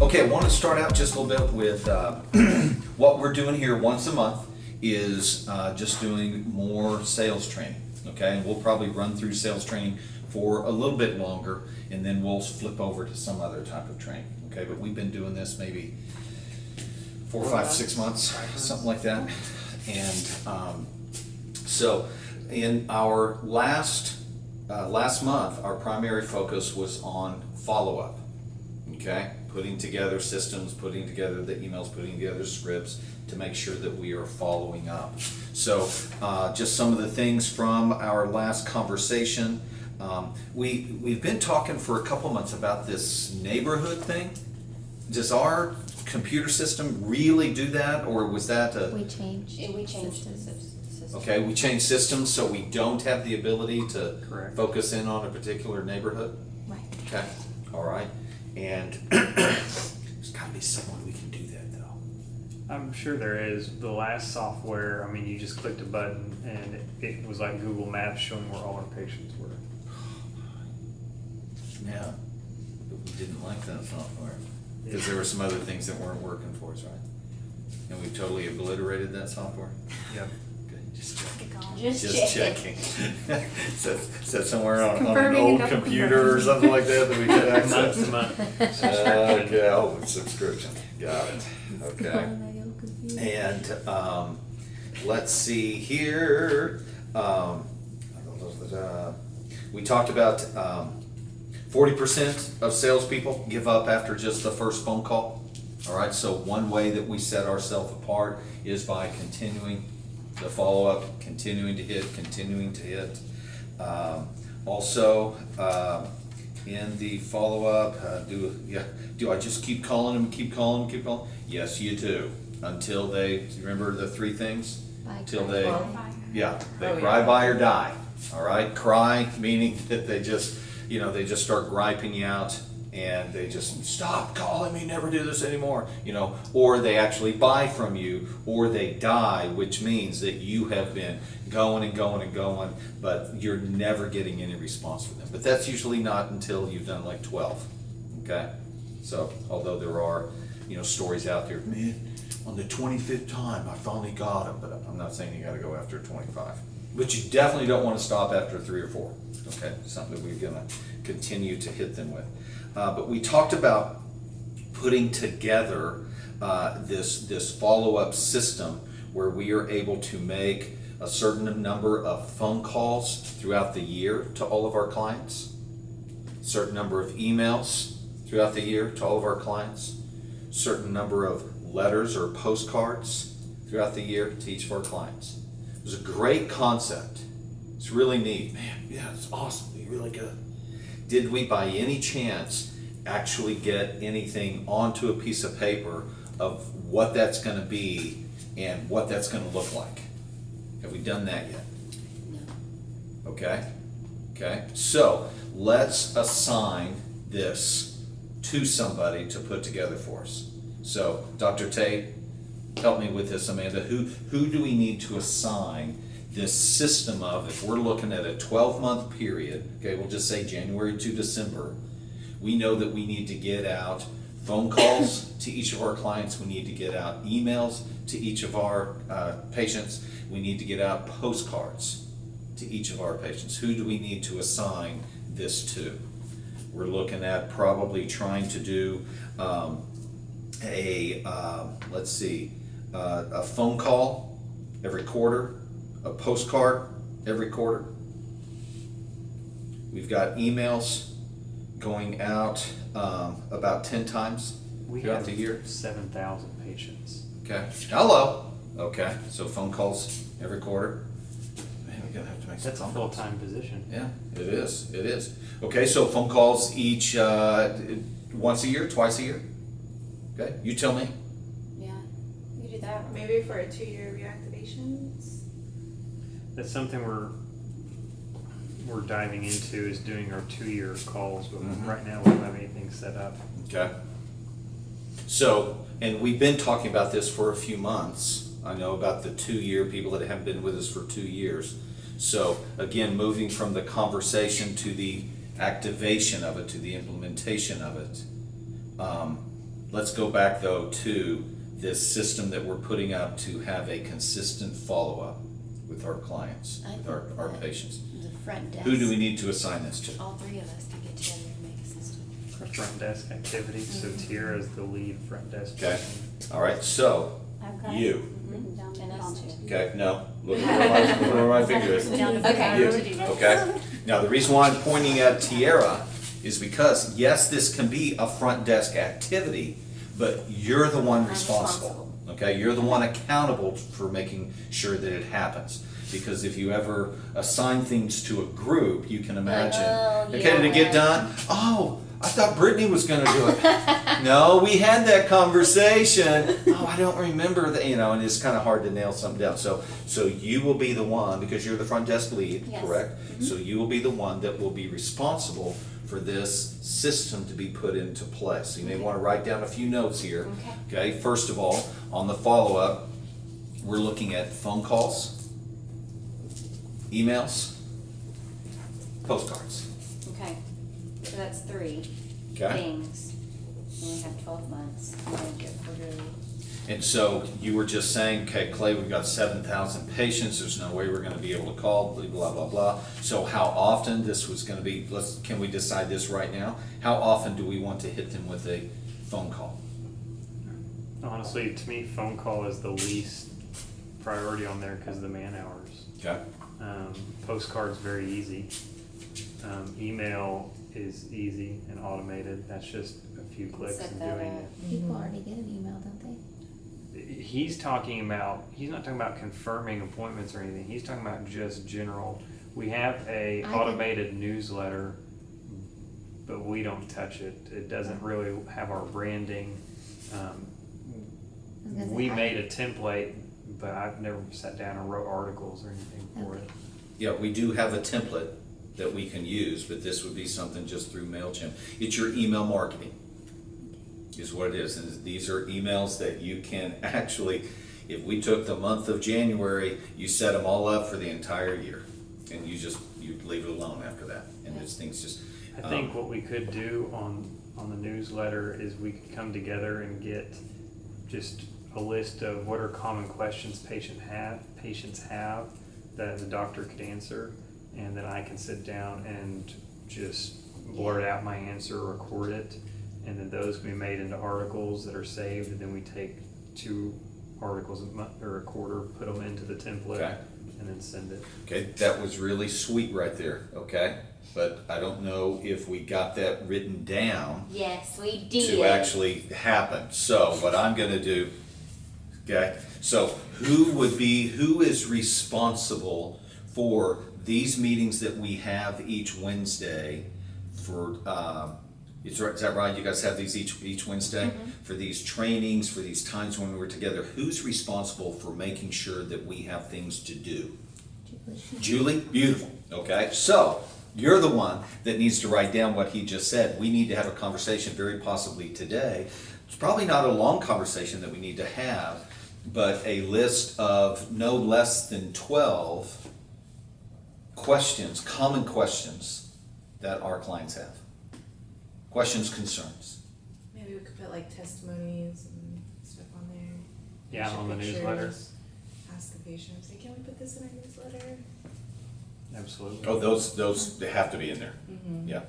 Okay, I want to start out just a little bit with what we're doing here once a month is just doing more sales training. Okay, and we'll probably run through sales training for a little bit longer, and then we'll flip over to some other type of training. Okay, but we've been doing this maybe 4, 5, 6 months, something like that. And so in our last month, our primary focus was on follow-up. Okay, putting together systems, putting together the emails, putting together scripts to make sure that we are following up. So just some of the things from our last conversation. We've been talking for a couple months about this neighborhood thing. Does our computer system really do that, or was that a... We changed systems. Okay, we changed systems so we don't have the ability to Correct. focus in on a particular neighborhood? Right. Okay, all right. And there's got to be someone we can do that, though. I'm sure there is. The last software, I mean, you just clicked a button and it was like Google Maps showing where all our patients were. Yeah, but we didn't like that software because there were some other things that weren't working for us, right? And we totally obliterated that software. Yep. Okay, just checking. Just checking. Is that somewhere on an Confirming old and computer or something like that that we could access? Month to month. Okay, oh, subscription. Got it. Okay. And let's see here. We talked about 40% of salespeople give up after just the first phone call. All right, so one way that we set ourselves apart is by continuing the follow-up, continuing to hit. Also, in the follow-up, do I just keep calling them, Yes, you do, until they, remember the 3 things? Till they, they cry, buy, or die. All right, cry meaning that they just start griping you out, and they just stop calling me, never do this anymore, or they actually buy from you, or they die, which means that you have been going and going and going, but you're never getting any response from them. But that's usually not until you've done like 12, okay? So, although there are, stories out there, man, on the 25th time, I finally got them, but I'm not saying you gotta go after 25. But you definitely don't want to stop after 3 or 4, okay? Something that we're gonna continue to hit them with. But we talked about putting together this follow-up system where we are able to make a certain number of phone calls throughout the year to all of our clients, certain number of emails throughout the year to all of our clients, certain number of letters or postcards throughout the year to each of our clients. It was a great concept. It's really neat. Man, yeah, it's awesome. Really good. Did we by any chance actually get anything onto a piece of paper of what that's going to be and what that's going to look like? Have we done that yet? No. Okay. So let's assign this to somebody to put together for us. So Dr. Tate, help me with this, Amanda. Who do we need to assign this system of, if we're looking at a 12-month period, okay, we'll just say January to December, we know that we need to get out phone calls to each of our clients, we need to get out emails to each of our patients, we need to get out postcards to each of our patients. Who do we need to assign this to? We're looking at probably trying to do a phone call every quarter, a postcard every quarter. We've got emails going out about 10 times throughout the year. 7,000 patients. Okay. Hello. Okay. So phone calls every quarter. Man, we're gonna have to make some That's a phone calls. full-time position. Yeah, it is. Okay, so phone calls each once a year, twice a year. Okay, you tell me. Yeah, you do that. Maybe for a 2-year reactivations. That's something we're diving into, is doing our 2-year calls, but right now we don't have anything set up. Okay. So, and we've been talking about this for a few months. I know about the 2-year people that haven't been with us for 2 years. So again, moving from the conversation to the activation of it, to the implementation of it. Let's go back though to this system that we're putting up to have a consistent follow-up with our clients, I with our think patients. The front desk. Who do we need to assign this to? All three of us to get together and make a system. For front desk activities, so Tiara is the lead front desk Okay, person. all right, so, I've got you. it written down And us on it. too. Okay, no, look where my finger is. Okay. You, okay? Now, the reason why I'm pointing at Tiara is because, yes, this can be a front desk activity, but you're the one I'm responsible. Okay, you're the one accountable for making sure that it happens. Because if you ever assign things to a group, you can imagine, oh, okay, yeah, did it get right. done? Oh, I thought Brittany was gonna do it. No, we had that conversation. Oh, I don't remember that, and it's kind of hard to nail something down. So you will be the one, because you're the front desk lead, Yes. correct? So you will be the one that will be responsible for this system to be put into place. So you may want to write down a few notes here. Okay. Okay, first of all, on the follow-up, we're looking at phone calls, emails, postcards. Okay, so that's 3 Okay? things. And we have 12 months. I'm gonna get quarterly. And so you were just saying, okay, Clay, we've got 7,000 patients, there's no way we're gonna be able to call, blah, blah, blah. So how often this was gonna be, can we decide this right now? How often do we want to hit them with a phone call? Honestly, to me, phone call is the least priority on there because of the man hours. Okay? Postcard's very easy. Email is easy and automated. That's just a few clicks Set and that doing up. it. People already get an email, don't they? He's not talking about confirming appointments or anything. He's talking about just general. We have a I can- automated newsletter, but we don't touch it. It doesn't really have our branding. I was gonna say, We I- made a template, but I've never sat down and wrote articles or anything for it. Yeah, we do have a template that we can use, but this would be something just through MailChimp. It's your email marketing, is what it is. And these are emails that you can actually, if we took the month of January, you set them all up for the entire year. And you leave it alone after that. And these things just. I think what we could do on the newsletter is we could come together and get just a list of what are common questions patients have that the doctor could answer, and then I can sit down and just blurt out my answer, record it, and then those can be made into articles that are saved, and then we take 2 articles a month or a quarter, put them into the template, Okay. and then send it. Okay, that was really sweet right there, okay? But I don't know if we got that written down Yes, we did. to actually happen. So what I'm gonna do, okay, so who is responsible for these meetings that we have each Wednesday for, is that right? You guys have these each Wednesday? For these trainings, for these times when we're together, who's responsible for making sure that we have things to do? Julie, beautiful, okay? So, you're the one that needs to write down what he just said. We need to have a conversation, very possibly today. It's probably not a long conversation that we need to have, but a list of no less than 12 questions, common questions that our clients have. Questions, concerns. Maybe we could put like testimonies and stuff on there. Yeah, Picture on the pictures, newsletter. Ask the patient, say, can we put this in our newsletter? Absolutely. Oh, those they have to be in there, yeah.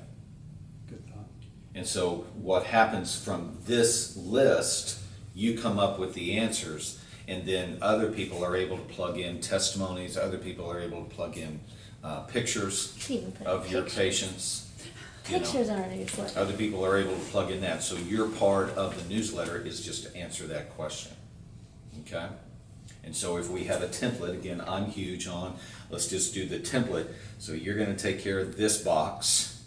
Good thought. And so what happens from this list, you come up with the answers, and then other people are able to plug in testimonies, other people are able to plug in pictures Even put of your pictures. patients. you know. Pictures on our newsletter. Other people are able to plug in that, so your part of the newsletter is just to answer that question, okay? And so if we have a template, again, I'm huge on, let's just do the template. So you're gonna take care of this box,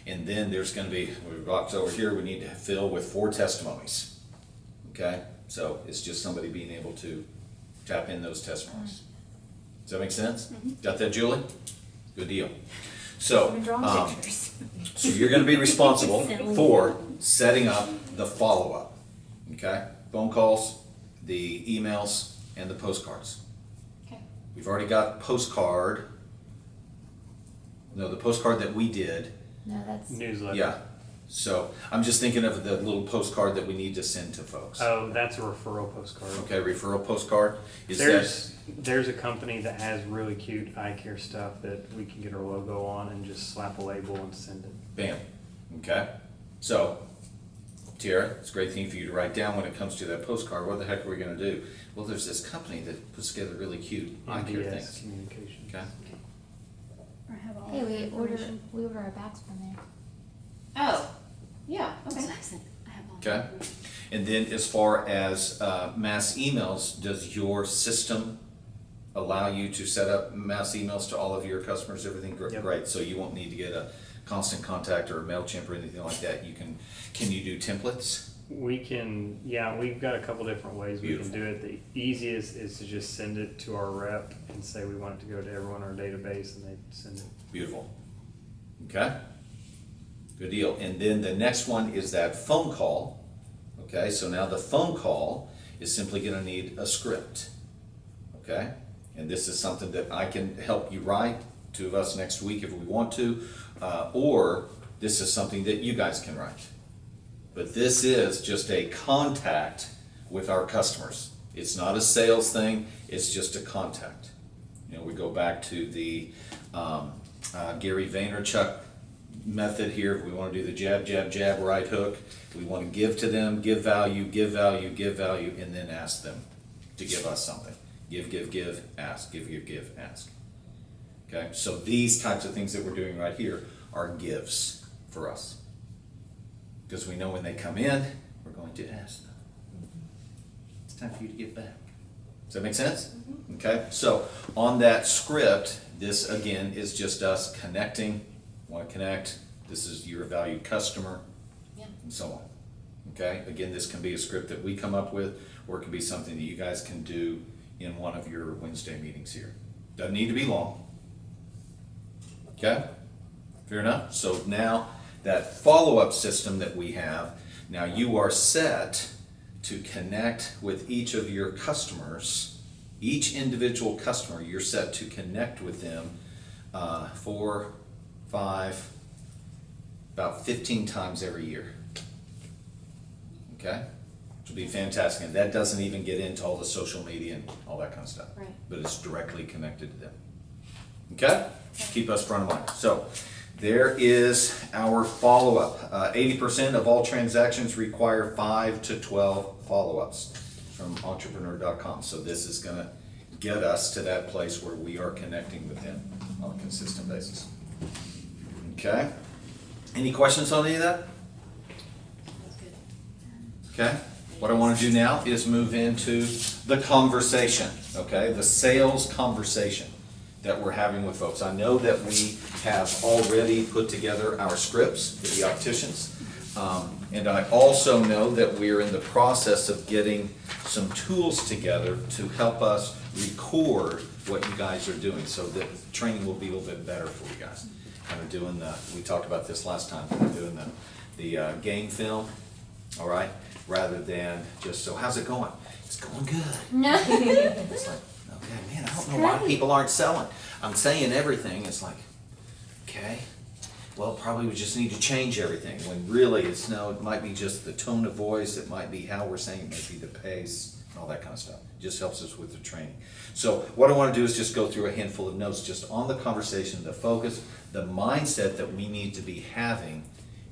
and then there's gonna be a box over here we need to fill with 4 testimonies, okay? So it's just somebody being able to tap in those testimonies. Does that make sense? Got that, Julie? Good deal. So, Even drawing pictures. so you're gonna be responsible for setting up the follow-up, okay? Phone calls, the emails, and the postcards. Okay. We've already got the postcard that we did No, that's, newsletter. Yeah, so I'm just thinking of the little postcard that we need to send to folks. Oh, that's a referral postcard. Okay, referral postcard, is that, There's a company that has really cute eye care stuff that we can get our logo on and just slap a label and send it. bam, okay? So, Tiara, it's a great thing for you to write down when it comes to that postcard, what the heck are we gonna do? Well, there's this company that puts together really cute eye care MBS things, Communications. okay? Or have all hey, the we information. order our bags from there. Oh, yeah, okay. I have all. Okay. And then as far as mass emails, does your system allow you to set up mass emails to all of your customers, everything? Yep. Great, so you won't need to get a Constant Contact or a MailChimp or anything like that. Can you do templates? We can, yeah, we've got a couple different ways we Beautiful. can do it. The easiest is to just send it to our rep and say we want it to go to everyone in our database, and they send it. Beautiful. Okay? Good deal. And then the next one is that phone call. Okay, so now the phone call is simply gonna need a script. Okay? And this is something that I can help you write, two of us next week if we want to, or this is something that you guys can write. But this is just a contact with our customers. It's not a sales thing, it's just a contact. You know, we go back to the Gary Vaynerchuk method here. We want to do the jab, jab, jab, right hook. We want to give to them, give value, give value, give value, and then ask them to give us something. Give, give, give, ask, give, give, give, ask. Okay, so these types of things that we're doing right here are gives for us. Because we know when they come in, we're going to ask them. It's time for you to give back. Does that make sense? Okay, so on that script, this again is just us connecting, want to connect, this is your valued customer, Yeah. and so on. Okay, again, this can be a script that we come up with, or it can be something that you guys can do in one of your Wednesday meetings here. Doesn't need to be long. Okay, fair enough? So now, that follow-up system that we have, now you are set to connect with each of your customers, each individual customer, you're set to connect with them 4, 5, about 15 times every year. Okay? Which will be fantastic, and that doesn't even get into all the social media and all that kind of stuff. Right. But it's directly connected to them. Okay? Keep us front of mind. So, there is our follow-up. 80% of all transactions require 5 to 12 follow-ups from entrepreneur.com. So this is gonna get us to that place where we are connecting with them on a consistent basis. Okay? Any questions on any of that? That's good. Okay? What I want to do now is move into the conversation, okay? The sales conversation that we're having with folks. I know that we have already put together our scripts for the opticians. And I also know that we're in the process of getting some tools together to help us record what you guys are doing, so that training will be a little bit better for you guys. Kind of doing we talked about this last time, kind of doing the game film, all right? Rather than just, so how's it going? It's going good. No. It's like, okay, man, I don't know why people aren't selling. I'm saying everything, it's like, okay, well, probably we just need to change everything, when really it's no, it might be just the tone of voice, it might be how we're saying, it might be the pace, and all that kind of stuff. It just helps us with the training. So what I want to do is just go through a handful of notes just on the conversation, the focus, the mindset that we need to be having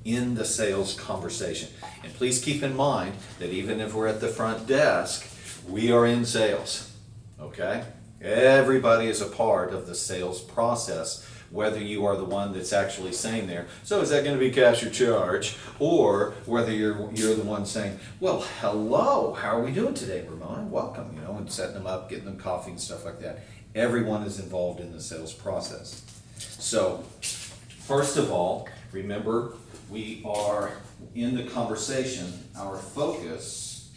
in the sales conversation. And please keep in mind that even if we're at the front desk, we are in sales, okay? Everybody is a part of the sales process, whether you are the one that's actually saying there, so is that going to be cash or charge, or whether you're the one saying, well, hello, how are we doing today, Ramona? Welcome, and setting them up, getting them coffee and stuff like that. Everyone is involved in the sales process. So, first of all, remember, we are in the conversation, our focus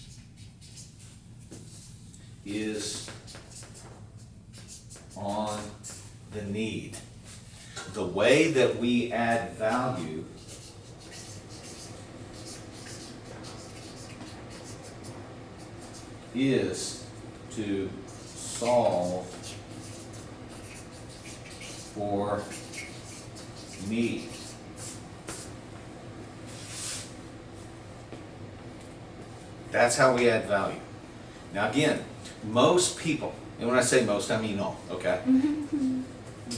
is on the need. The way that we add value is to solve for need. That's how we add value. Now again, most people, and when I say most, I mean all, okay?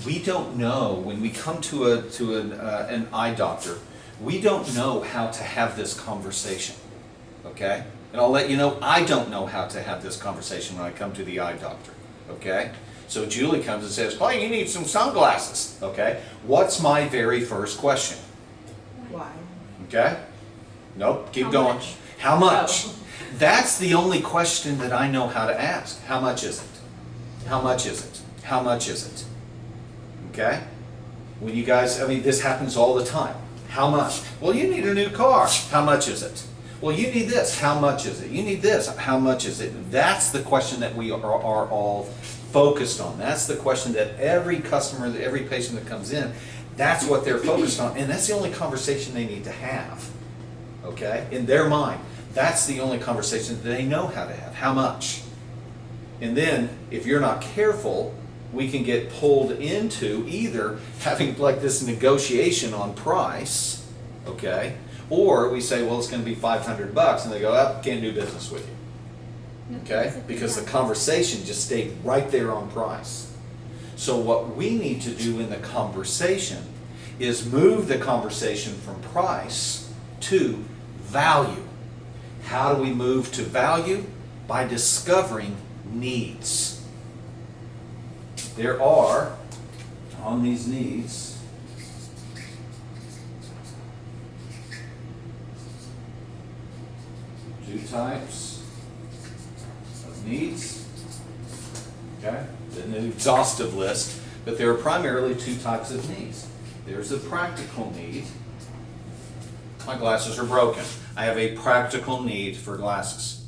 We don't know, when we come to an eye doctor, we don't know how to have this conversation, okay? And I'll let you know, I don't know how to have this conversation when I come to the eye doctor, okay? So Julie comes and says, "Oh, you need some sunglasses," okay? What's my very first question? Why? Okay? Nope, keep How going. much? How much? Oh. That's the only question that I know how to ask. How much is it? How much is it? How much is it? Okay? When you guys, I mean, this happens all the time. How much? Well, you need a new car. How much is it? Well, you need this. How much is it? You need this. How much is it? That's the question that we are all focused on. That's the question that every customer, every patient that comes in, that's what they're focused on. And that's the only conversation they need to have. Okay? In their mind, that's the only conversation that they know how to have. How much? And then, if you're not careful, we can get pulled into either having like this negotiation on price, okay? Or we say, well, it's going to be $500, and they go, "Oh, can't do business with you." Okay? Because the conversation just stayed right there on price. So what we need to do in the conversation is move the conversation from price to value. How do we move to value? By discovering needs. There are, on these needs, two types of needs. Okay? An exhaustive list, but there are primarily two types of needs. There's a practical need. My glasses are broken. I have a practical need for glasses.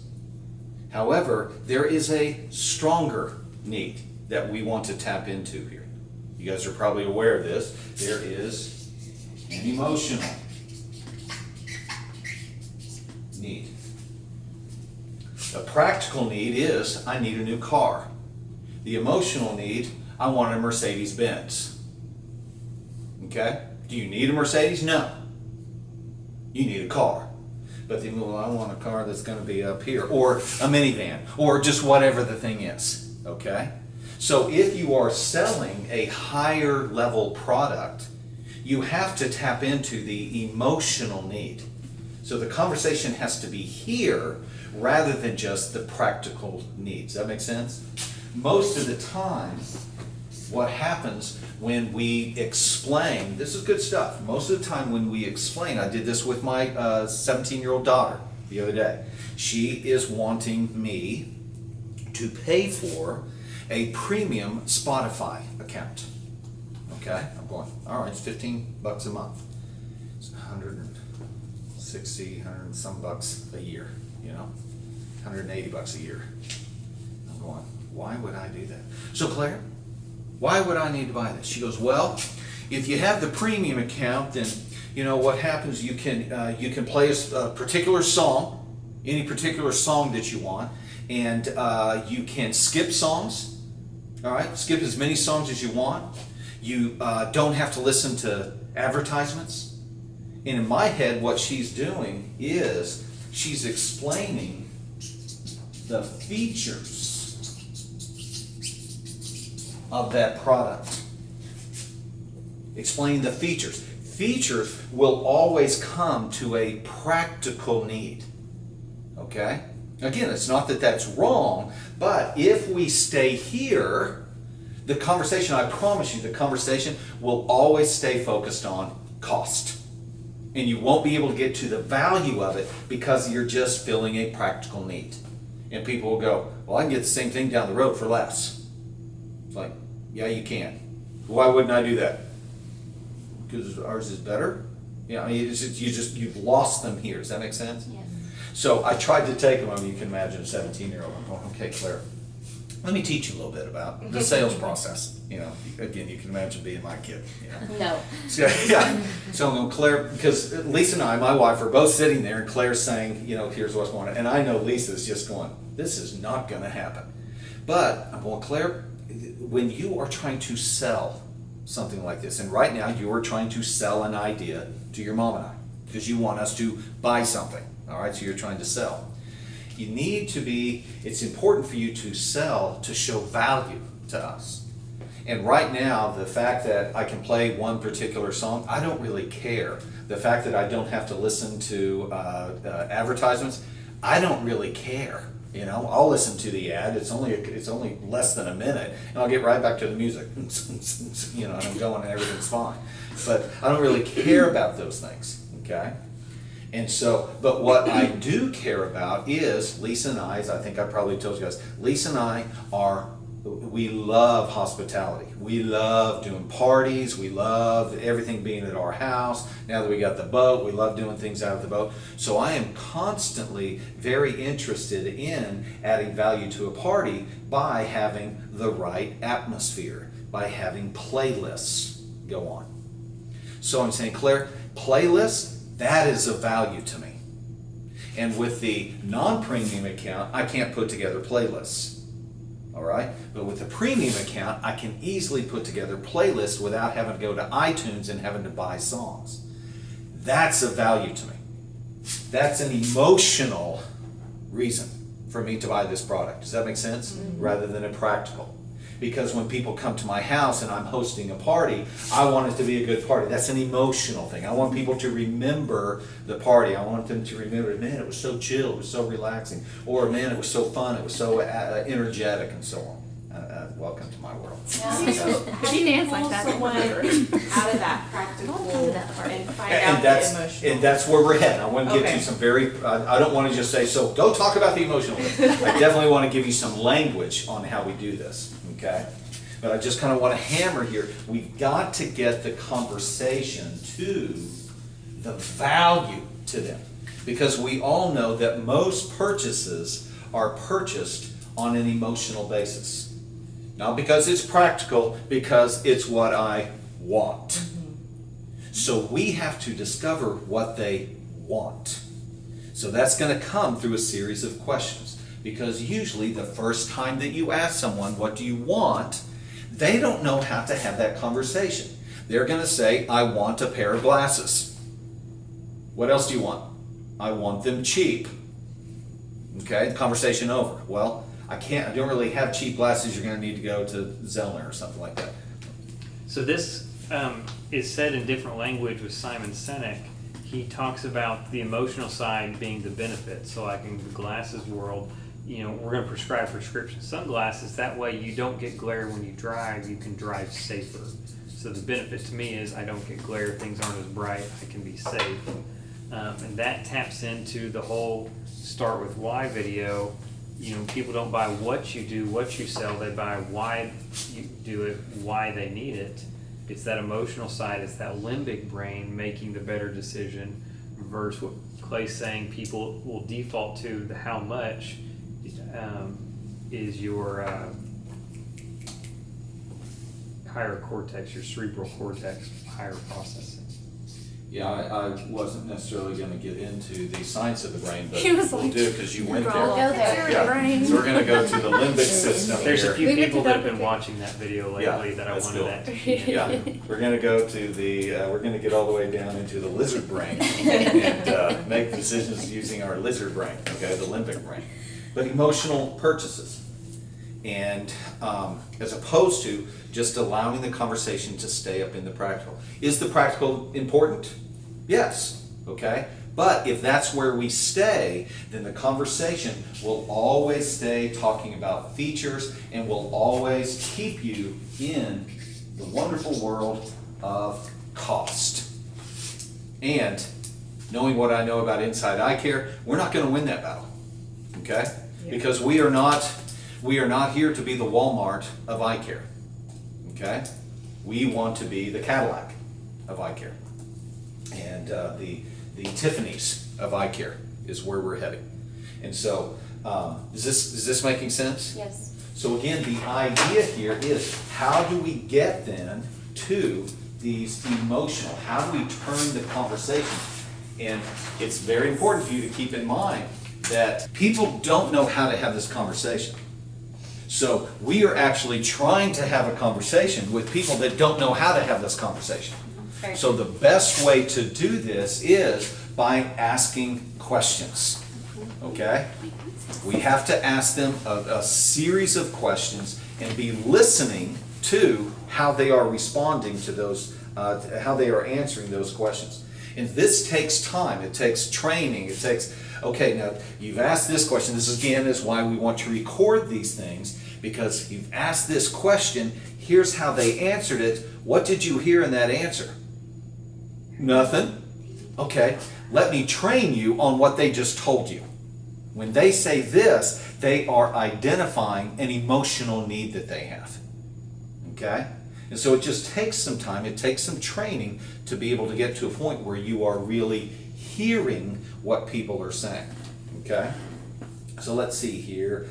However, there is a stronger need that we want to tap into here. You guys are probably aware of this. There is an emotional need. A practical need is, I need a new car. The emotional need, I want a Mercedes-Benz. Okay? Do you need a Mercedes? No. You need a car. But then, well, I want a car that's going to be up here, or a minivan, or just whatever the thing is. Okay? So if you are selling a higher level product, you have to tap into the emotional need. So the conversation has to be here rather than just the practical needs. Does that make sense? Most of the time, what happens when we explain, this is good stuff, most of the time when we explain, I did this with my 17-year-old daughter the other day. She is wanting me to pay for a premium Spotify account. Okay? I'm going, all right, it's $15 a month. It's 160, 100 and some bucks a year, you know? $180 a year. I'm going, why would I do that? So Claire, why would I need to buy this? She goes, well, if you have the premium account, then you know what happens. You can play a particular song, any particular song that you want, and you can skip songs. All right, skip as many songs as you want. You don't have to listen to advertisements. And in my head, what she's doing is she's explaining the features of that product. Explaining the features. Features will always come to a practical need. Okay? Again, it's not that that's wrong, but if we stay here, the conversation, I promise you, the conversation will always stay focused on cost. And you won't be able to get to the value of it because you're just filling a practical need. And people will go, well, I can get the same thing down the road for less. It's like, yeah, you can. Why wouldn't I do that? Because ours is better? Yeah, I mean, you've lost them here. Does that make sense? Yes. So I tried to take them. I mean, you can imagine a 17-year-old. I'm going, okay, Claire, let me teach you a little bit about the sales process. You know, again, you can imagine being my kid. You know? No. So, yeah. So I'm going, Claire, because Lisa and I, my wife, are both sitting there, and Claire's saying, you know, here's what's going on. And I know Lisa's just going, this is not going to happen. But I'm going, Claire, when you are trying to sell something like this, and right now you are trying to sell an idea to your mom and I, because you want us to buy something, all right? So you're trying to sell. you need to be, it's important for you to sell to show value to us. And right now, the fact that I can play one particular song, I don't really care. The fact that I don't have to listen to advertisements, I don't really care. You know, I'll listen to the ad. It's only less than a minute, and I'll get right back to the music. You know, and I'm going, and everything's fine. But I don't really care about those things. Okay. And so, but what I do care about is Lisa and I, as I think I probably told you guys, Lisa and I we love hospitality. We love doing parties. We love everything being at our house. Now that we got the boat, we love doing things out of the boat. So I am constantly very interested in adding value to a party by having the right atmosphere, by having playlists go on. So I'm saying, Claire, playlists, that is of value to me. And with the non-premium account, I can't put together playlists. All right? But with the premium account, I can easily put together playlists without having to go to iTunes and having to buy songs. That's of value to me. That's an emotional reason for me to buy this product. Does that make sense? Mm-hmm. Rather than a practical. Because when people come to my house and I'm hosting a party, I want it to be a good party. That's an emotional thing. I want people to remember the party. I want them to remember, man, it was so chill, it was so relaxing. Or, man, it was so fun, it was so energetic, and so on. Welcome to my world. So She danced like pull that. someone out of that practical Don't come to that part. and find out the emotional. And that's where we're heading. I want to get Okay. you some I don't want to just say, so go talk about the emotional. I definitely want to give you some language on how we do this, okay? But I just kind of want to hammer here, we've got to get the conversation to the value to them. Because we all know that most purchases are purchased on an emotional basis. Not because it's practical, because it's what I want. So we have to discover what they want. So that's going to come through a series of questions. Because usually the first time that you ask someone, what do you want? They don't know how to have that conversation. They're going to say, I want a pair of glasses. What else do you want? I want them cheap. Okay, conversation over. Well, I don't really have cheap glasses. You're going to need to go to Zellner or something like that. So this is said in different language with Simon Sinek. He talks about the emotional side being the benefit. So like in the glasses world, you know, we're going to prescribe prescription sunglasses. That way you don't get glare when you drive. You can drive safer. So the benefit to me is I don't get glare. Things aren't as bright. I can be safe. And that taps into the whole start with why video. You know, people don't buy what you do, what you sell. They buy why you do it, why they need it. It's that emotional side. It's that limbic brain making the better decision versus what Clay's saying. People will default to the how much is your higher cortex, your cerebral cortex, higher processing. Yeah, I wasn't necessarily going to get into the science of the brain, but He was we'll like, do because you went We'll there. go there. Yeah. Brain. So we're going to go to the limbic system There's a here. few We get people to that have go been to- watching that video Yeah, lately that I that's wanted cool. that to be in. Yeah, we're going to go to we're going to get all the way down into the lizard brain and make decisions using our lizard brain, okay, the limbic brain. But emotional purchases. And as opposed to just allowing the conversation to stay up in the practical. Is the practical important? Yes, okay? But if that's where we stay, then the conversation will always stay talking about features and will always keep you in the wonderful world of cost. And knowing what I know about Inside Eye Care, we're not going to win that battle, okay? Yeah. Because we are not here to be the Walmart of eye care, okay? We want to be the Cadillac of eye care. And the Tiffany's of eye care is where we're heading. And so, is this making sense? Yes. So again, the idea here is how do we get then to these emotional, how do we turn the conversation? And it's very important for you to keep in mind that people don't know how to have this conversation. So we are actually trying to have a conversation with people that don't know how to have this conversation. Very So the best way to do this is by asking questions. Okay? We have to ask them a series of questions and be listening to how they are responding to those, how they are answering those questions. And this takes time. It takes training. It takes, okay, now you've asked this question. This again is why we want to record these things, because you've asked this question. Here's how they answered it. What did you hear in that answer? Nothing. Okay, let me train you on what they just told you. When they say this, they are identifying an emotional need that they have. Okay? And so it just takes some time, it takes some training to be able to get to a point where you are really hearing what people are saying. Okay? So let's see here.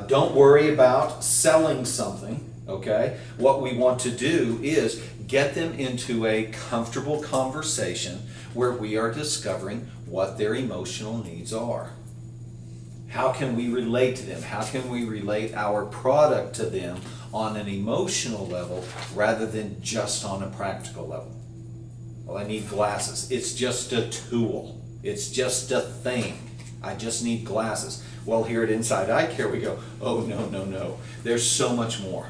Don't worry about selling something. Okay? What we want to do is get them into a comfortable conversation where we are discovering what their emotional needs are. How can we relate to them? How can we relate our product to them on an emotional level rather than just on a practical level? Well, I need glasses. It's just a tool. It's just a thing. I just need glasses. Well, here at Inside Eye Care we go, oh, no, no, no. There's so much more.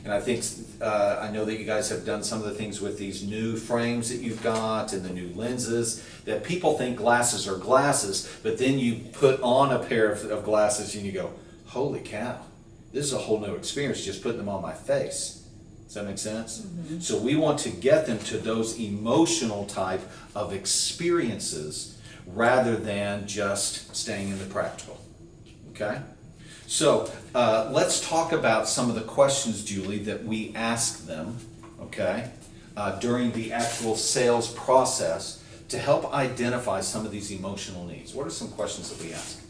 And I think, I know that you guys have done some of the things with these new frames that you've got and the new lenses, that people think glasses are glasses, but then you put on a pair of glasses and you go, holy cow, this is a whole new experience just putting them on my face. Does that make sense? Mm-hmm. So we want to get them to those emotional type of experiences rather than just staying in the practical. Okay? So let's talk about some of the questions, Julie, that we ask them, okay, during the actual sales process to help identify some of these emotional needs. What are some questions that we ask?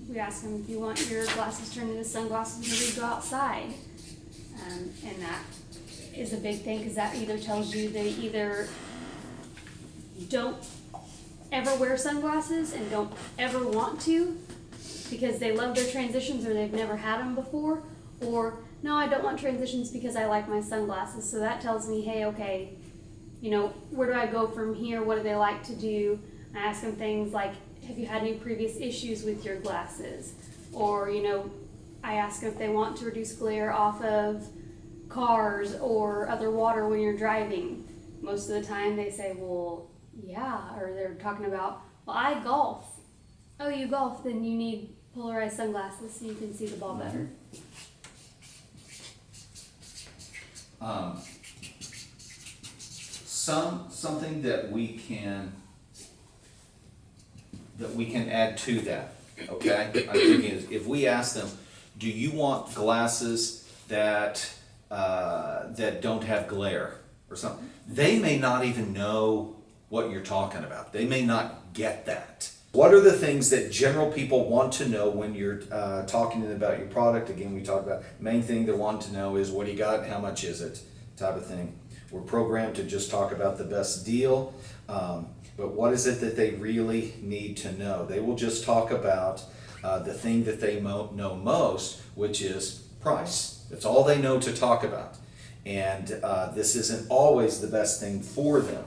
We ask them if you want your glasses turned into sunglasses when you go outside. And that is a big thing, because that either tells you they either don't ever wear sunglasses and don't ever want to, because they love their transitions or they've never had them before, or no, I don't want transitions because I like my sunglasses. So that tells me, hey, okay, you know, where do I go from here? What do they like to do? I ask them things like, have you had any previous issues with your glasses? Or, you know, I ask them if they want to reduce glare off of cars or other water when you're driving. Most of the time they say, well, yeah, or they're talking about, well, I golf. Oh, you golf, then you need polarized sunglasses so you can see the ball better. Something that we can add to that, okay? I'm thinking is if we ask them, do you want glasses that don't have glare or something? They may not even know what you're talking about. They may not get that. What are the things that general people want to know when you're talking to them about your product? Again, we talked about main thing they want to know is what do you got and how much is it, type of thing. We're programmed to just talk about the best deal, but what is it that they really need to know? They will just talk about the thing that they know most, which is price. That's all they know to talk about. And this isn't always the best thing for them.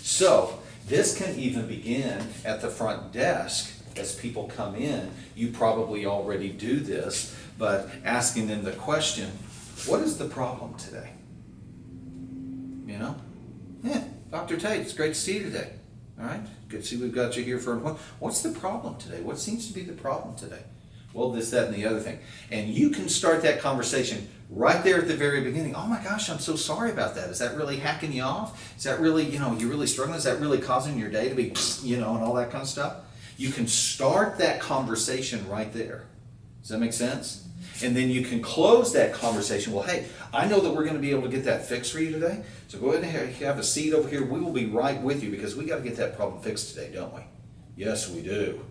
So this can even begin at the front desk as people come in. You probably already do this, but asking them the question, what is the problem today? You know? Yeah, Dr. Tate, it's great to see you today. All right, good to see we've got you here for what's the problem today? What seems to be the problem today? Well, this, that, and the other thing. And you can start that conversation right there at the very beginning. Oh my gosh, I'm so sorry about that. Is that really hacking you off? Is that really, you know, you're really struggling? Is that really causing your day to be, you know, and all that kind of stuff? You can start that conversation right there. Does that make sense? And then you can close that conversation. Well, hey, I know that we're going to be able to get that fixed for you today. So go ahead and have a seat over here. We will be right with you because we got to get that problem fixed today, don't we? Yes, we do.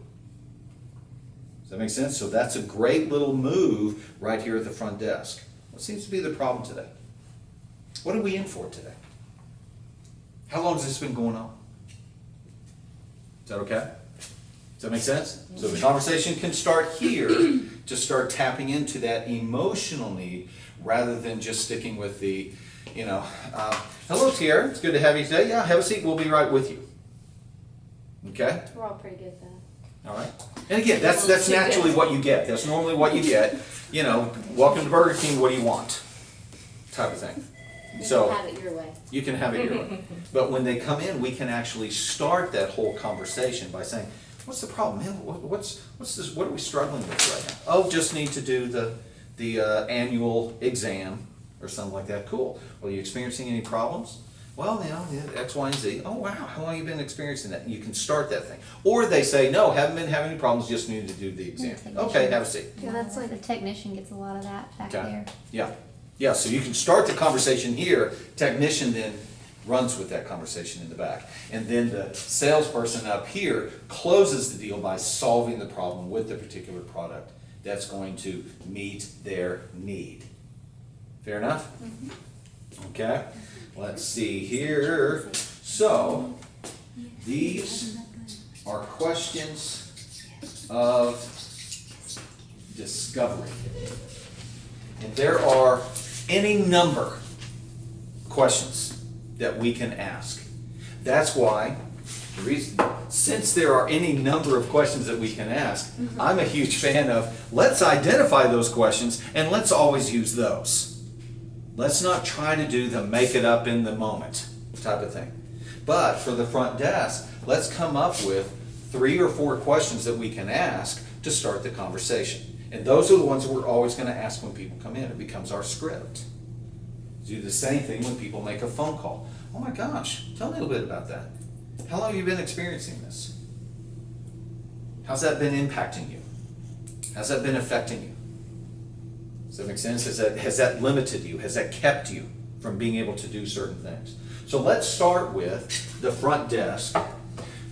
Does that make sense? So that's a great little move right here at the front desk. What seems to be the problem today? What are we in for today? How long has this been going on? Is that okay? Does that make sense? So the conversation can start here to start tapping into that emotional need rather than just sticking with the, you know, hello Tierra, it's good to have you today. Yeah, have a seat, we'll be right with you. Okay? We're all pretty good at that. All right? And again, that's naturally what you get. That's normally what you get. You know, welcome to Burger King, what do you want? Type of thing. So Have it your way. you can have it your way. But when they come in, we can actually start that whole conversation by saying, what's the problem, man? What's this? What are we struggling with right now? Oh, just need to do the annual exam or something like that. Cool. Well, are you experiencing any problems? Well, you know, X, Y, and Z. Oh, wow. How long have you been experiencing that? You can start that thing. Or they say, no, haven't been having any problems, just need to do the exam. Okay, have a seat. Yeah, that's like the technician gets a lot of that back Okay. there. Yeah. Yeah, so you can start the conversation here. Technician then runs with that conversation in the back. And then the salesperson up here closes the deal by solving the problem with the particular product that's going to meet their need. Fair enough? Okay, let's see here. So, these are questions of discovery. And there are any number of questions that we can ask. That's why, the reason, since there are any number of questions that we can ask, I'm a huge fan of let's identify those questions and let's always use those. Let's not try to do the make it up in the moment type of thing. But for the front desk, let's come up with 3 or 4 questions that we can ask to start the conversation. And those are the ones that we're always going to ask when people come in. It becomes our script. Do the same thing when people make a phone call. Oh my gosh, tell me a little bit about that. How long have you been experiencing this? How's that been impacting you? How's that been affecting you? Does that make sense? Has that limited you? Has that kept you from being able to do certain things? So let's start with the front desk.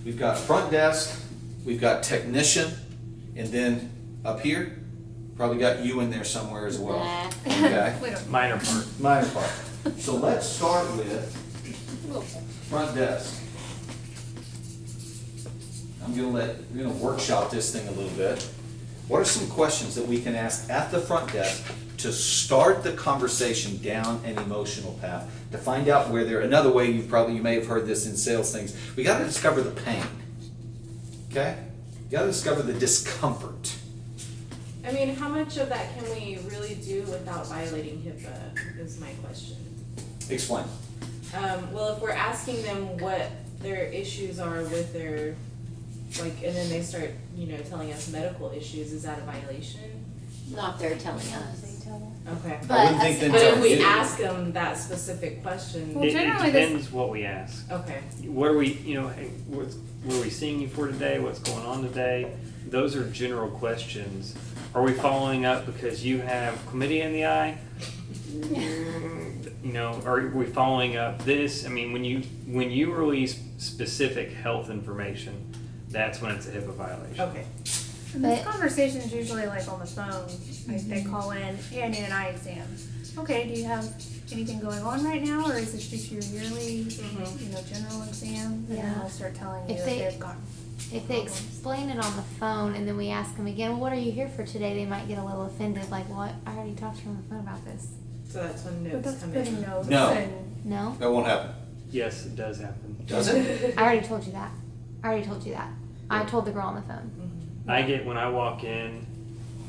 We've got front desk, we've got technician, and then up here, probably got you in there somewhere as well. Nah. Okay? We don't. Minor part. Minor part. So let's start with front desk. we're gonna workshop this thing a little bit. What are some questions that we can ask at the front desk to start the conversation down an emotional path, to find out where they're, another way you may have heard this in sales things, we gotta discover the pain, okay? You gotta discover the discomfort. I mean, how much of that can we really do without violating HIPAA is my question. Explain. Well, if we're asking them what their issues are with their, like, and then they start, telling us medical issues, is that a violation? Not they're telling us. Okay. I wouldn't think But that But if we do. ask them that specific question, Well, It generally this- depends what we ask. okay. What are we, hey, what are we seeing you for today? What's going on today? Those are general questions. Are we following up because you have chlamydia in the eye? Are we following up this? I mean, when you release specific health information, that's when it's a HIPAA violation. Okay. And this conversation is usually like on the phone, like they call in, hey, I need an eye exam. Okay, do you have anything going on right now, or is this just your yearly, general exam? And then Yeah. they'll start telling you If if they- they've got. If they explain it on the phone and then we ask them again, well, what are you here for today? They might get a little offended, like, what? I already talked to you on the phone about this. So that's when But notes that's come putting in. notes No. and. No? That won't happen. Yes, it does happen. Does it? I already told you that. I told the girl on the phone. I get when I walk in,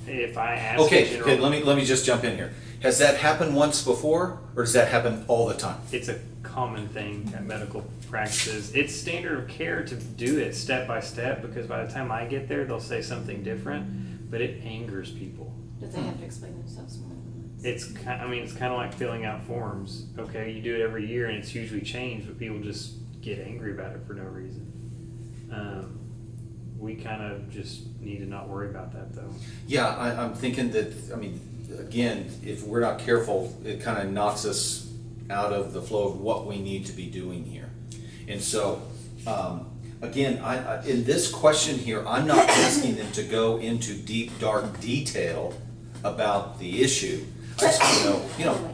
if I ask Okay, general, okay, let me just jump in here. Has that happened once before, or does that happen all the time? it's a common thing at medical practices. It's standard of care to do it step by step because by the time I get there, they'll say something different, but it angers people. Do they have to explain themselves more than once? It's kind of like filling out forms. Okay, you do it every year and it's usually changed, but people just get angry about it for no reason. We kind of just need to not worry about that though. Yeah, I'm thinking that, again, if we're not careful, it kind of knocks us out of the flow of what we need to be doing here. And so, again, in this question here, I'm not asking them to go into deep, dark detail about the issue. I just want to know, Oh my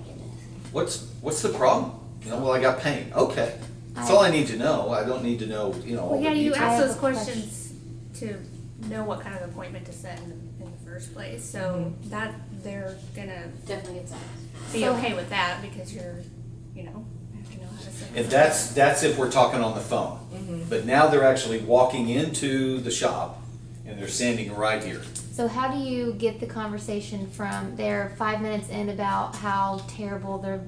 goodness. what's the problem? Well, I got pain. Okay. That's all I need to know. I don't need to know, all Well, the yeah, you details. I ask have those a questions to know what kind of appointment to set in the first place, so that they're gonna Definitely gets on. be So- okay with that because you're, have to know how to set. And that's if we're talking on the phone. But now they're actually walking into the shop, and and they're standing right here. So how do you get the conversation from they're 5 minutes in about how terrible their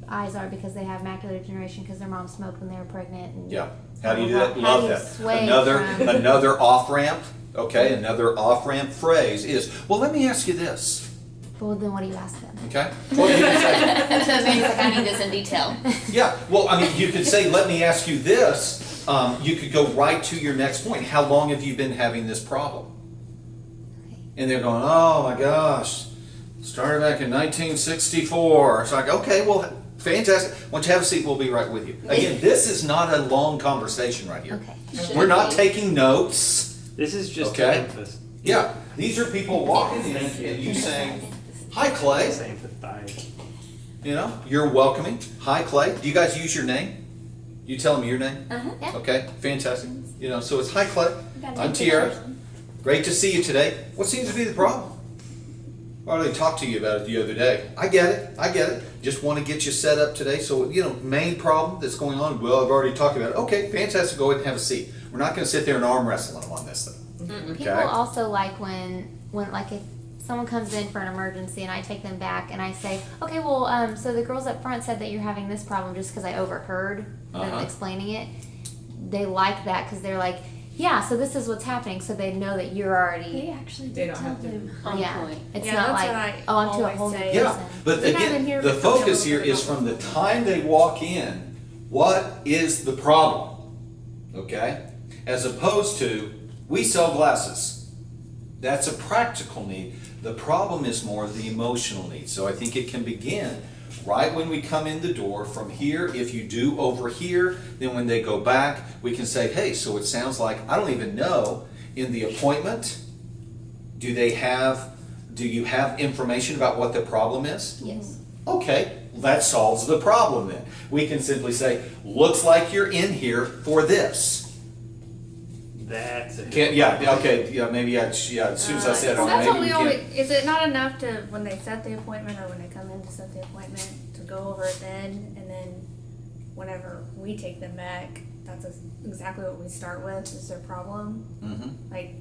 eyes are because they have macular degeneration because their mom smoked when they were pregnant? And Yeah. How do you do that? How Love do you that. sway from- Another off ramp. Okay, another off ramp phrase is, well, let me ask you this. Well, then what do you ask them? Okay. Well, you can say, That means like I need this in detail. yeah. Well, I mean, you could say, let me ask you this. You could go right to your next point. How long have you been having this problem? And they're going, oh my gosh, started back in 1964. It's like, okay, well, fantastic. Once you have a seat, we'll be right with you. Again, this is not a long conversation right here. Okay. We're not taking notes. This is just Okay. an emphasis. Yeah, these are people walking in and you saying, hi Clay, It's empathize. you know, you're welcoming. Hi Clay, do you guys use your name? You tell them your name? Uh-huh. Yeah. Okay, fantastic. You know, so it's hi Clay, I'm Tiara. Great to see you today. What seems to be the problem? Well, they talked to you about it the other day. I get it. Just want to get you set up today. So, you know, main problem that's going on, well, I've already talked about it. Okay, fantastic, go ahead and have a seat. We're not going to sit there and arm wrestle them on this thing. People Okay. also like when like if someone comes in for an emergency and I take them back and I say, okay, well, so the girls up front said that you're having this problem just because I overheard them explaining it. They like that because they're like, yeah, so this is what's happening, so they know that you're already. They actually They did don't tell have to- them. On Yeah, point. it's Yeah, not that's like what I oh, I'm to a always whole new say. person. Yeah, but Then I've been again, here the for a focus here little is bit. from the time they walk in, what is the problem? Okay? As opposed to, we sell glasses. That's a practical need. The problem is more the emotional need. So I think it can begin right when we come in the door from here. If you do over here, then when they go back, we can say, hey, so it sounds like, I don't even know, in the appointment, do you have information about what the problem is? Yes. Okay, well, that solves the problem then. We can simply say, looks like you're in here for this. That's a Maybe as soon as I said, So oh, that's maybe what we we can't. always, is it not enough to, when they set the appointment or when they come in to set the appointment, to go over it then, and then whenever we take them back, that's exactly what we start with, is their problem? Mhm. Like,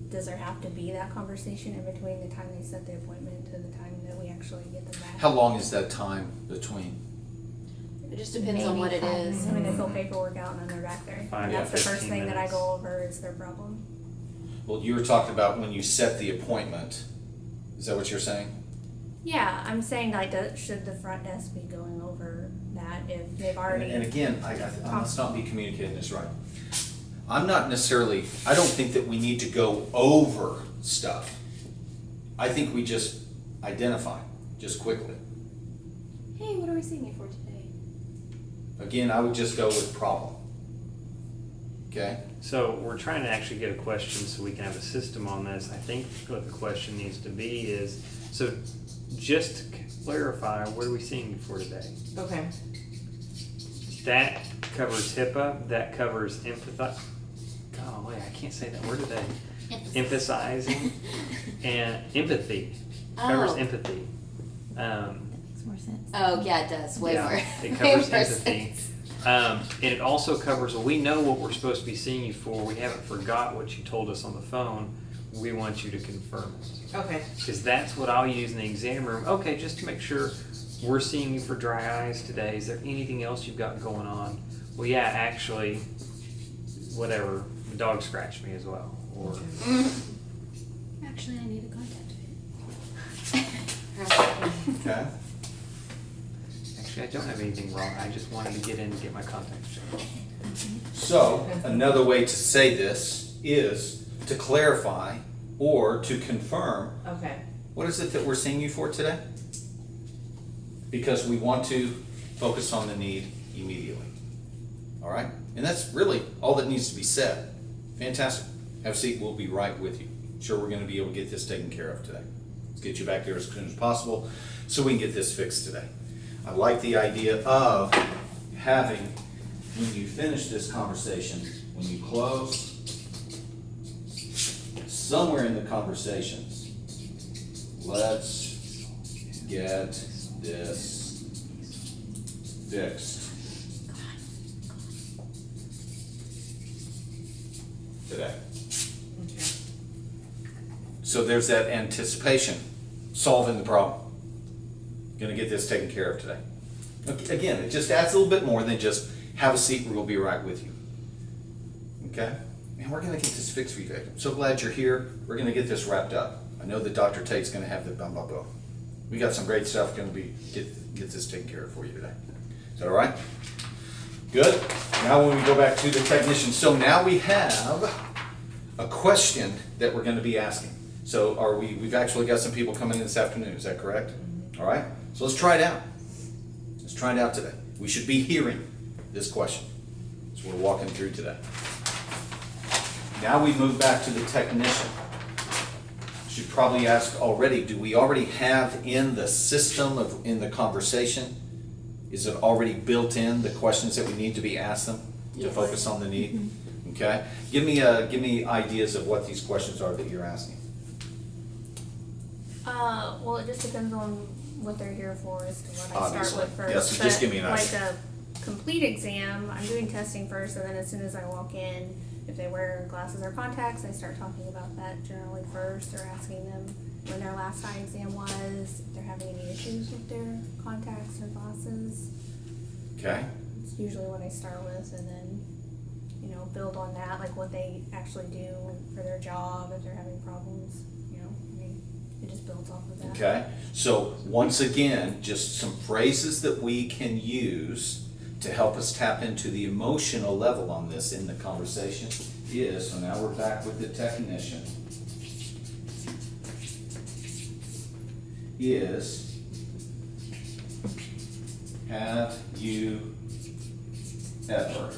does there have to be that conversation in between the time they set the appointment to the time that we actually get them back? How long is that time between? It just depends on Maybe what it 5 is. minutes. I mean, they fill paperwork out and then they're back there. 5 And to that's the first 15 thing that I minutes. go over is their problem. Well, you were talking about when you set the appointment. Is that what you're saying? Yeah, I'm saying like, should the front desk be going over that if they've already? And again, I must not be communicating this right. I don't think that we need to go over stuff. I think we just identify, just quickly. Hey, what are we seeing you for today? Again, I would just go with problem. Okay? So we're trying to actually get a question so we can have a system on this. I think what the question needs to be is, so just to clarify, what are we seeing you for today? Okay. That covers HIPAA, that covers golly, I can't say that word today. Emphasizing and empathy, covers Oh. empathy. That makes more sense. Oh, yeah, it does, way Yeah, more. it way covers more empathy. sense. And it also covers, well, we know what we're supposed to be seeing you for, we haven't forgot what you told us on the phone, we want you to confirm it. Okay. Because that's what I'll use in the exam room, okay, just to make sure we're seeing you for dry eyes today, is there anything else you've got going on? Well, yeah, actually, whatever, the dog scratched me as well, or, Actually, I need a contact Okay. actually, I don't have anything wrong, I just wanted to get in and get my contacts checked. So, another way to say this is to clarify or to confirm, Okay. what is it that we're seeing you for today? Because we want to focus on the need immediately. All right? And that's really all that needs to be said. Fantastic. Have a seat. We'll be right with you. Sure, we're going to be able to get this taken care of today. Let's get you back there as soon as possible so we can get this fixed today. I like the idea of having, when you finish this conversation, when you close, somewhere in the conversation, let's get this fixed today. Okay. So there's that anticipation, solving the problem. Gonna get this taken care of today. Again, it just adds a little bit more than just have a seat, we'll be right with you. Okay? And we're gonna get this fixed for you today. I'm so glad you're here. We're gonna get this wrapped up. I know that Dr. Tate's gonna have the bum bum bum. We got some great stuff gonna be, get this taken care of for you today. Is that all right? Good. Now when we go back to the technician, so now we have a question that we're gonna be asking. So we've actually got some people coming in this afternoon, is that correct? All right, so let's try it out. Let's try it out today. We should be hearing this question as we're walking through today. Now we move back to the technician. Should probably ask already, do we already have in the system in the conversation, is it already built in the questions that we need to be asked them to focus on the need? Okay, give me ideas of what these questions are that you're asking. Well, it just depends on what they're here for as to what I Obviously. start with first. Yeah, so just give me an Like idea. a complete exam, I'm doing testing first, and then as soon as I walk in, if they wear glasses or contacts, I start talking about that generally first, or asking them when their last eye exam was, if they're having any issues with their contacts or glasses. Okay, It's usually what I start with, and then, build on that, like what they actually do for their job, if they're having problems, it just builds off of that. okay. So once again, just some phrases that we can use to help us tap into the emotional level on this in the conversation is, so now we're back with the technician, is, have you ever,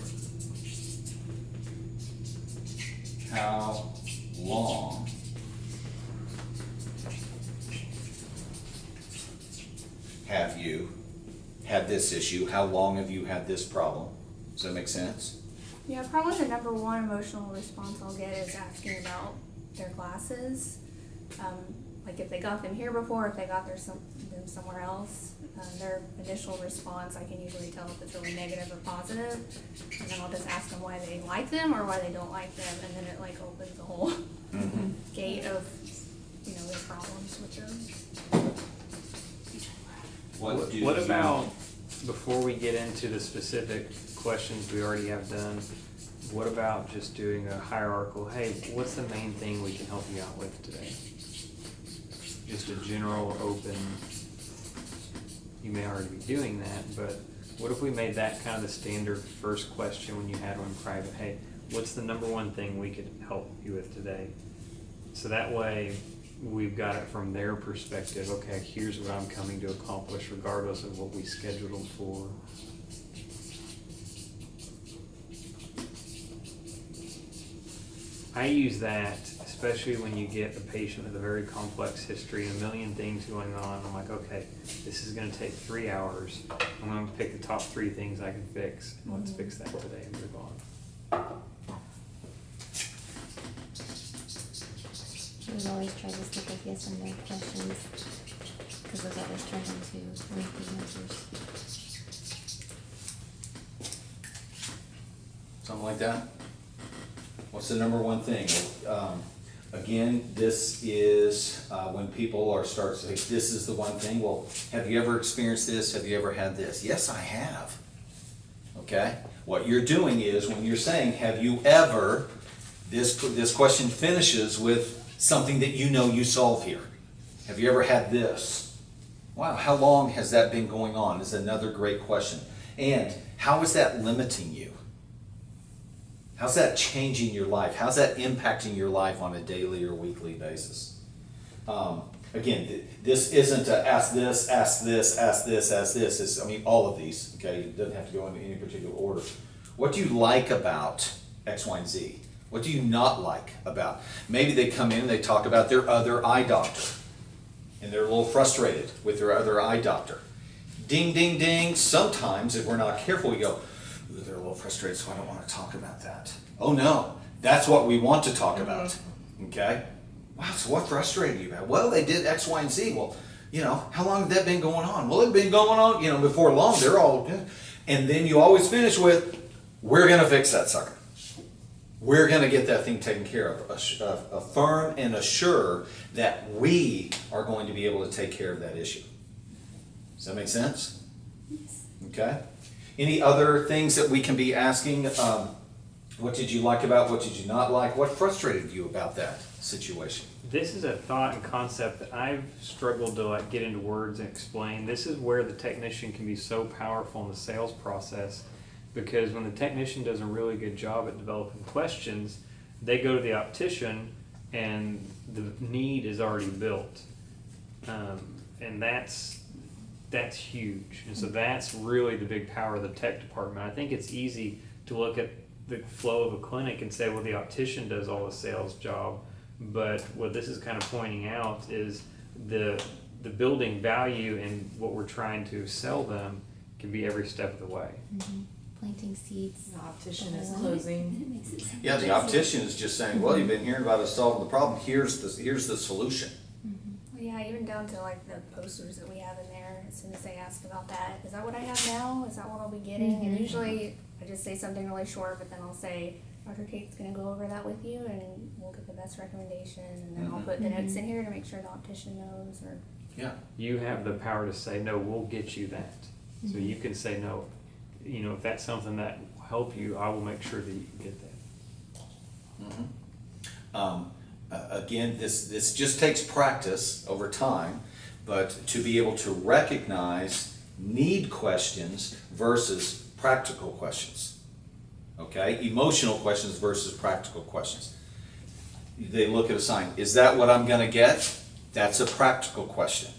how long have you had this issue? How long have you had this problem? Does that make sense? Yeah, probably the number one emotional response I'll get is asking about their glasses. Like if they got them here before, if they got them somewhere else. Their initial response, I can usually tell if it's really negative or positive. And then I'll just ask them why they like them or why they don't like them. And then it like opens a whole gate of, their problems with them. What about, before we get into the specific questions we already have done, what about just doing a hierarchical, hey, what's the main thing we can help you out with today? Just a general open, you may already be doing that, but what if we made that kind of the standard first question when you had one private? Hey, what's the number one thing we could help you with today? So that way, we've got it from their perspective. Okay, here's what I'm coming to accomplish regardless of what we scheduled them for. I use that, especially when you get a patient with a very complex history, a million things going on. I'm like, okay, this is gonna take 3 hours. I'm gonna pick the top 3 things I can fix, and let's fix that today and move on. We always try to stick with yes and no questions, because those always turn into lengthy answers. Something like that? What's the number one thing? Again, this is when people start saying, this is the one thing. Well, have you ever experienced this? Have you ever had this? Yes, I have. Okay? What you're doing is when you're saying, have you ever, this question finishes with something that you solve here. Have you ever had this? Wow, how long has that been going on is another great question. And how is that limiting you? How's that changing your life? How's that impacting your life on a daily or weekly basis? Again, this isn't a ask this, ask this, ask this, ask this. It's, all of these, okay? It doesn't have to go into any particular order. What do you like about X, Y, and Z? What do you not like about? Maybe they come in and they talk about their other eye doctor, and they're a little frustrated with their other eye doctor. Ding, ding, ding. Sometimes, if we're not careful, we go, ooh, they're a little frustrated, so I don't want to talk about that. Oh no, that's what we want to talk about, okay? Wow, so what frustrated you about? Well, they did X, Y, and Z. Well, how long had that been going on? Well, it'd been going on, before long, they're all good. And then you always finish with, we're gonna fix that sucker. we're gonna get that thing taken care of. Affirm and assure that we are going to be able to take care of that issue. Does that make sense? Okay. Any other things that we can be asking? What did you like about, what did you not like? What frustrated you about that situation? This is a thought and concept that I've struggled to like get into words and explain. This is where the technician can be so powerful in the sales process, because when the technician does a really good job at developing questions, they go to the optician and the need is already built. And that's huge. And so that's really the big power of the tech department. I think it's easy to look at the flow of a clinic and say, well, the optician does all the sales job. But what this is kind of pointing out is the building value in what we're trying to sell them can be every step of the way. Mm-hmm. Planting seeds. The optician is closing. Yeah, the optician is just saying, well, you've been hearing about us solving the problem. Here's the solution. Well, yeah, even down to like the posters that we have in there, as soon as they ask about that, is that what I have now? Is that what I'll be getting? And usually I just say something really short, but then I'll say, Dr. Kate's gonna go over that with you and we'll get the best recommendation, and then I'll put the notes in here to make sure the optician knows, or. Yeah. You have the power to say, no, we'll get you that. So you can say, no, you know, if that's something that will help you, I will make sure that you get that. Again, this just takes practice over time, but to be able to recognize need questions versus practical questions. Okay? Emotional questions versus practical questions. They look at a sign. Is that what I'm going to get? That's a practical question.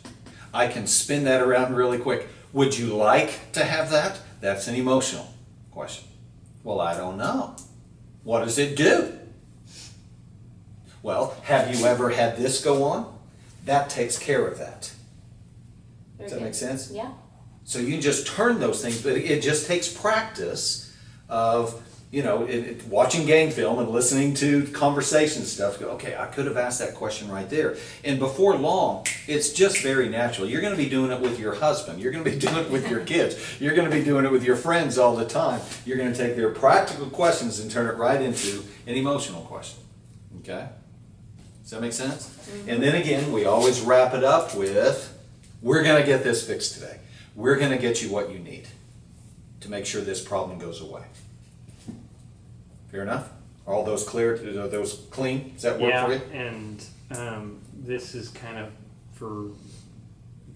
I can spin that around really quick. Would you like to have that? That's an emotional question. Well, I don't know. What does it do? Well, have you ever had this go on? That takes care of that. Does that make sense? Yeah. So you can just turn those things, but it just takes practice of, you know, watching game film and listening to conversation stuff. Go, okay, I could have asked that question right there. And before long, it's just very natural. You're going to be doing it with your husband. You're going to be doing it with your kids. You're going to be doing it with your friends all the time. You're going to take their practical questions and turn it right into an emotional question. Okay? Does that make sense? Mm-hmm. And then again, we always wrap it up with, we're going to get this fixed today. We're going to get you what you need to make sure this problem goes away. Fair enough? Are all those clear? Are those clean? Does that work for you? And this is kind of for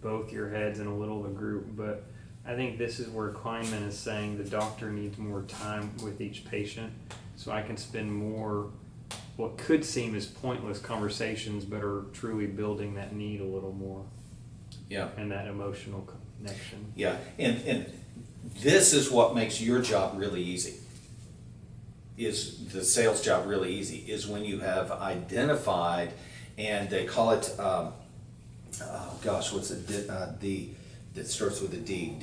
both your heads and a little of the group, but I think this is where Kleinman is saying the doctor needs more time with each patient, so I can spend more what could seem as pointless conversations, but are truly building that need a little more. Yeah. And that emotional connection. Yeah, and this is what makes your job really easy. Is the sales job really easy? Is when you have identified, and they call it, oh gosh, what's it? That starts with a D.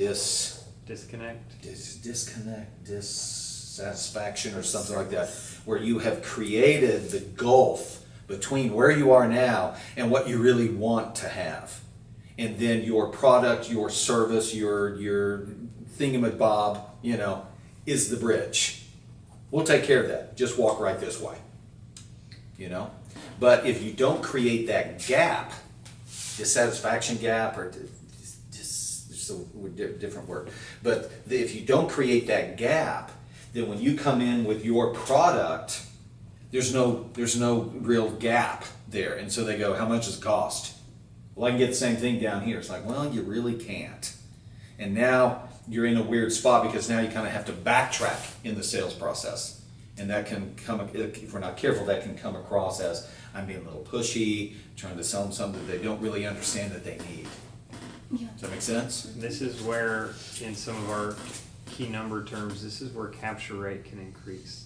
Disconnect. Disconnect, dissatisfaction, or something like that, where you have created the gulf between where you are now and what you really want to have. And then your product, your service, your thingamabob, you know, is the bridge. We'll take care of that. Just walk right this way. You know? But if you don't create that gap, dissatisfaction gap, or just a different word, but if you don't create that gap, then when you come in with your product, there's no real gap there. And so they go, how much does it cost? Well, I can get the same thing down here. It's like, well, you really can't. And now you're in a weird spot, because now you kind of have to backtrack in the sales process. And that can come, if we're not careful, that can come across as I'm being a little pushy, trying to sell them something that they don't really understand that they need. Yeah. Does that make sense? This is where, in some of our key number terms, this is where capture rate can increase.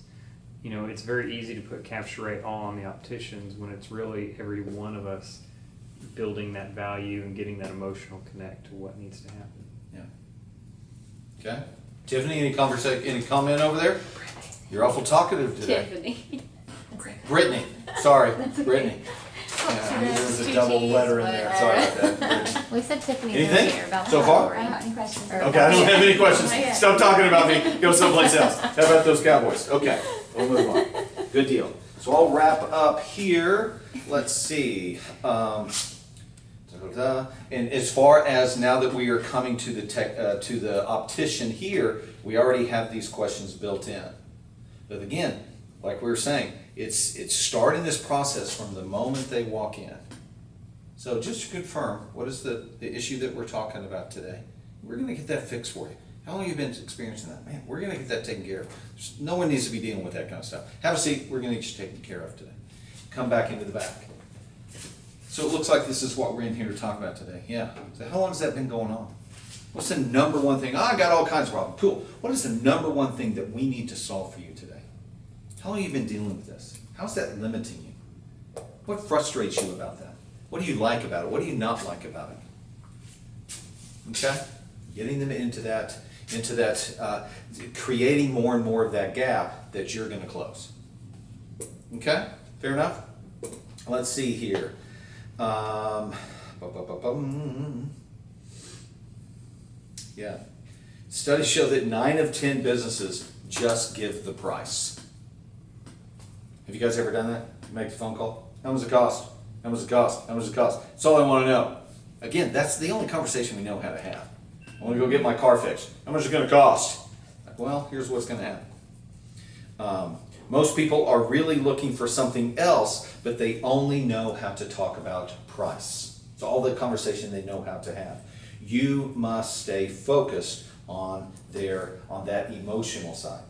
You know, it's very easy to put capture rate all on the opticians when it's really every one of us building that value and getting that emotional connect to what needs to happen. Yeah. Okay. Tiffany, any comment over there? You're awful talkative today. Tiffany. Brittany. Sorry, Brittany. Yeah, there's a double letter in there. Sorry about that. We said Tiffany Anything earlier about so the far? story. I don't have any questions. Okay, I don't have any questions. Stop talking about me. Go someplace else. How about those Cowboys? Okay, we'll move on. Good deal. So I'll wrap up here. Let's see. And as far as now that we are coming to the optician here, we already have these questions built in. But again, like we were saying, it's starting this process from the moment they walk in. So just to confirm, what is the issue that we're talking about today? We're going to get that fixed for you. How long have you been experiencing that? Man, we're going to get that taken care of. No one needs to be dealing with that kind of stuff. Have a seat. We're going to get you taken care of today. Come back into the back. So it looks like this is what we're in here to talk about today. Yeah. So how long has that been going on? What's the number one thing? I got all kinds of problems. Cool. What is the number one thing that we need to solve for you today? How long have you been dealing with this? How's that limiting you? What frustrates you about that? What do you like about it? What do you not like about it? Okay? Getting them into that, creating more and more of that gap that you're going to close. Okay? Fair enough? Let's see here. Yeah. Studies show that 9 of 10 businesses just give the price. Have you guys ever done that? Make the phone call? How much does it cost? How much does it cost? How much does it cost? That's all I want to know. Again, that's the only conversation we know how to have. I want to go get my car fixed. How much is it going to cost? Well, here's what's going to happen. Most people are really looking for something else, but they only know how to talk about price. It's all the conversation they know how to have. You must stay focused on that emotional side.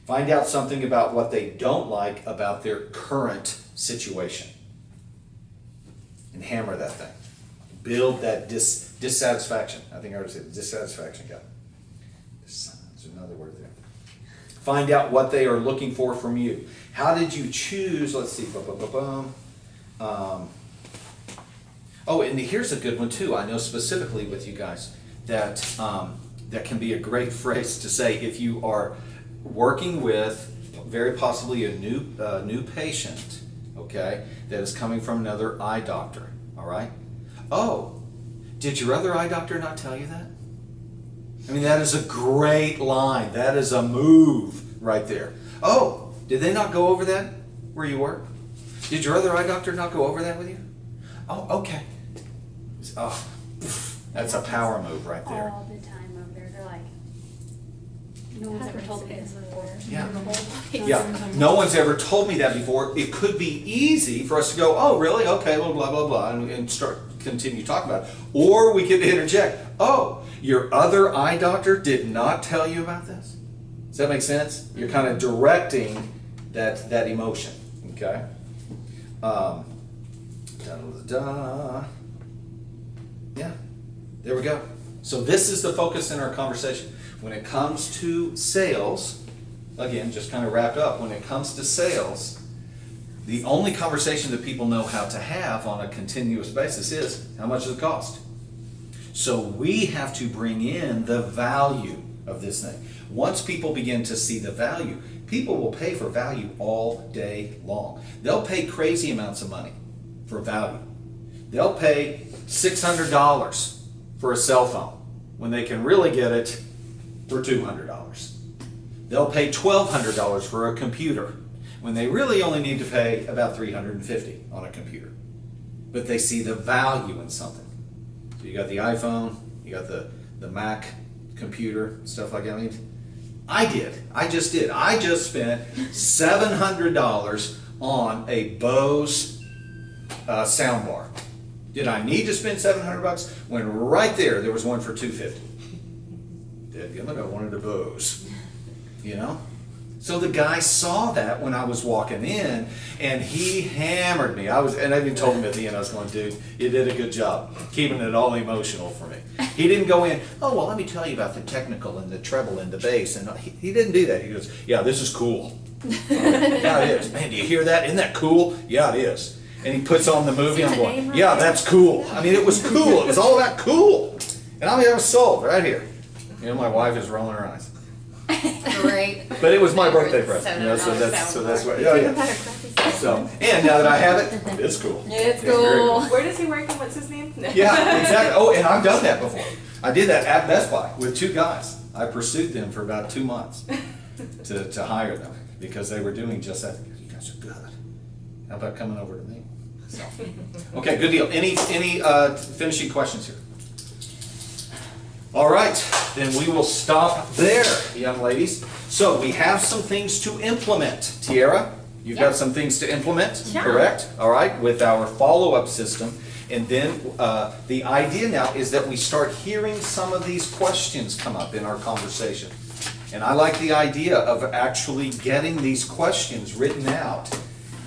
Find out something about what they don't like about their current situation. And hammer that thing. Build that dissatisfaction. I think I already said dissatisfaction guy. There's another word there. Find out what they are looking for from you. How did you choose? Let's see. Oh, and here's a good one too. I know specifically with you guys that that can be a great phrase to say if you are working with very possibly a new patient, okay, that is coming from another eye doctor. All right. Oh, did your other eye doctor not tell you that? I mean, that is a great line. That is a move right there. Oh, did they not go over that where you work? Did your other eye doctor not go over that with you? Oh, okay. Oh, that's a power move right there. All the time over there, they're like, no one's ever told me this before. Yeah. Yeah, no one's ever told me that before. It could be easy for us to go, oh, really? Okay, well, blah, blah, blah, and continue talking about it. Or we could interject, oh, your other eye doctor did not tell you about this? Does that make sense? You're kind of directing that emotion, okay? Yeah, there we go. So this is the focus in our conversation. When it comes to sales, again, just kind of wrapped up, when it comes to sales, the only conversation that people know how to have on a continuous basis is, how much does it cost? So we have to bring in the value of this thing. Once people begin to see the value, people will pay for value all day long. They'll pay crazy amounts of money for value. They'll pay $600 for a cell phone when they can really get it for $200. They'll pay $1,200 for a computer when they really only need to pay about $350 on a computer. But they see the value in something. So you got the iPhone, you got the Mac computer, stuff like that. I just spent $700 on a Bose soundbar. Did I need to spend $700 when right there was one for $250? Dadgummit, I wanted a Bose, you know? So the guy saw that when I was walking in, and he hammered me. And I even told him at the end, I was going, dude, you did a good job keeping it all emotional for me. He didn't go in, oh, well, let me tell you about the technical and the treble and the bass. And he didn't do that. He goes, yeah, this is cool. Yeah, it is. Man, do you hear that? Isn't that cool? Yeah, it is. And he puts on the movie, and I'm going, yeah, that's cool. I mean, it was cool. It was all about cool. And I was sold right here. You know, my wife is rolling her eyes. Great. But it was my birthday present, you know, so that's what. Oh yeah. So, and now that I have it, it's cool. It's very cool. Where does he work and what's his name? Yeah, exactly. Oh, and I've done that before. I did that at Best Buy with 2 guys. I pursued them for about 2 months to hire them because they were doing just that. You guys are good. How about coming over to me? So, okay, good deal. Any finishing questions here? All right, then we will stop there, young ladies. So we have some things to implement. Tiara, you've got some things to implement, correct? All right, with our follow-up system. And then the idea now is that we start hearing some of these questions come up in our conversation. And I like the idea of actually getting these questions written out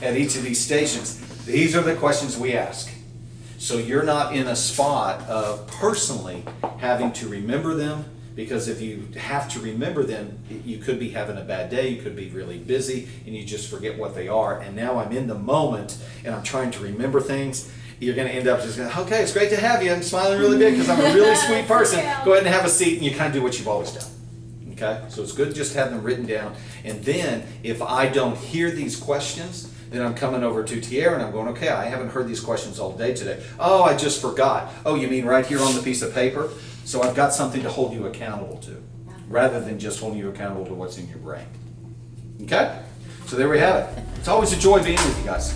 at each of these stations. These are the questions we ask. So you're not in a spot of personally having to remember them, because if you have to remember them, you could be having a bad day, you could be really busy, and you just forget what they are. And now I'm in the moment, and I'm trying to remember things. You're going to end up just going, okay, it's great to have you. I'm smiling really big because I'm a really sweet person. Go ahead and have a seat, and you kind of do what you've always done. Okay? So it's good just to have them written down. And then if I don't hear these questions, then I'm coming over to Tiara and I'm going, okay, I haven't heard these questions all day today. Oh, I just forgot. Oh, you mean right here on the piece of paper? So I've got something to hold you accountable to, rather than just holding you accountable to what's in your brain. Okay? So there we have it. It's always a joy being with you guys.